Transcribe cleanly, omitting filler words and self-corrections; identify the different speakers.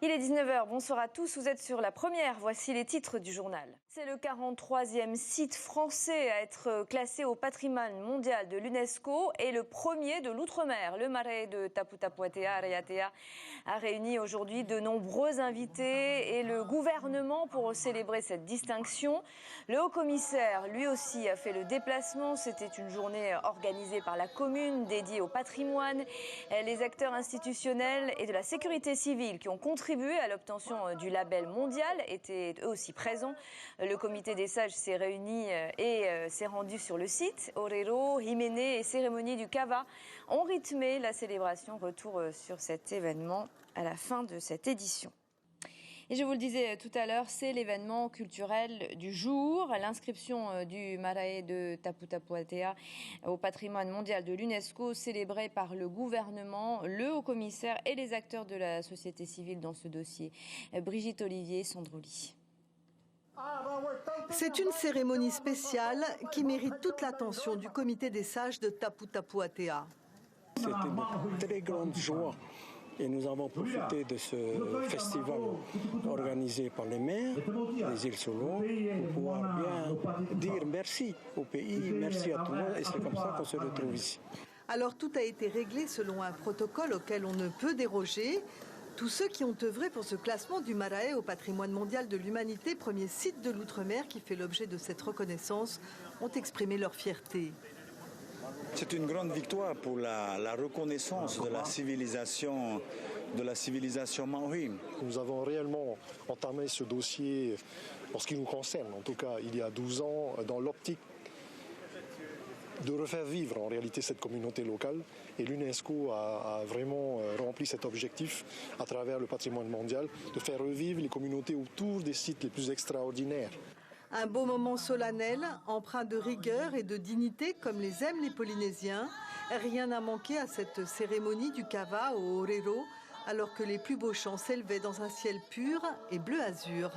Speaker 1: Il est 19h, bonsoir à tous, vous êtes sur La Première, voici les titres du journal. C'est le 43e site français à être classé au patrimoine mondial de l'UNESCO et le premier de l'outre-mer. Le marais de Tapu Tapu Atea a réuni aujourd'hui de nombreux invités et le gouvernement pour célébrer cette distinction. Le haut-commissaire, lui aussi, a fait le déplacement. C'était une journée organisée par la commune, dédiée au patrimoine. Les acteurs institutionnels et de la sécurité civile qui ont contribué à l'obtention du label mondial étaient eux aussi présents. Le comité des sages s'est réuni et s'est rendu sur le site. Orero, Himénée et cérémonie du Cava ont rythmé la célébration. Retour sur cet événement à la fin de cette édition. Et je vous le disais tout à l'heure, c'est l'événement culturel du jour. L'inscription du marais de Tapu Tapu Atea au patrimoine mondial de l'UNESCO, célébré par le gouvernement, le haut-commissaire et les acteurs de la société civile dans ce dossier. Brigitte Olivier, Sandroli.
Speaker 2: C'est une cérémonie spéciale qui mérite toute l'attention du comité des sages de Tapu Tapu Atea.
Speaker 3: C'était une très grande joie. Et nous avons profité de ce festival organisé par les maires des îles Solo pour pouvoir bien dire merci au pays, merci à tout le monde. Et c'est comme ça qu'on se retrouve ici.
Speaker 2: Alors tout a été réglé selon un protocole auquel on ne peut déroger. Tous ceux qui ont œuvré pour ce classement du Marae au patrimoine mondial de l'humanité, premier site de l'outre-mer qui fait l'objet de cette reconnaissance, ont exprimé leur fierté.
Speaker 4: C'est une grande victoire pour la reconnaissance de la civilisation maori.
Speaker 5: Nous avons réellement entamé ce dossier, en ce qui nous concerne, en tout cas il y a 12 ans, dans l'optique de refaire vivre en réalité cette communauté locale. Et l'UNESCO a vraiment rempli cet objectif à travers le patrimoine mondial, de faire revivre les communautés autour des sites les plus extraordinaires.
Speaker 2: Un beau moment solennel, empreint de rigueur et de dignité comme les aiment les Polynésiens. Rien n'a manqué à cette cérémonie du Cava au Orero, alors que les plus beaux chants s'élevaient dans un ciel pur et bleu azur.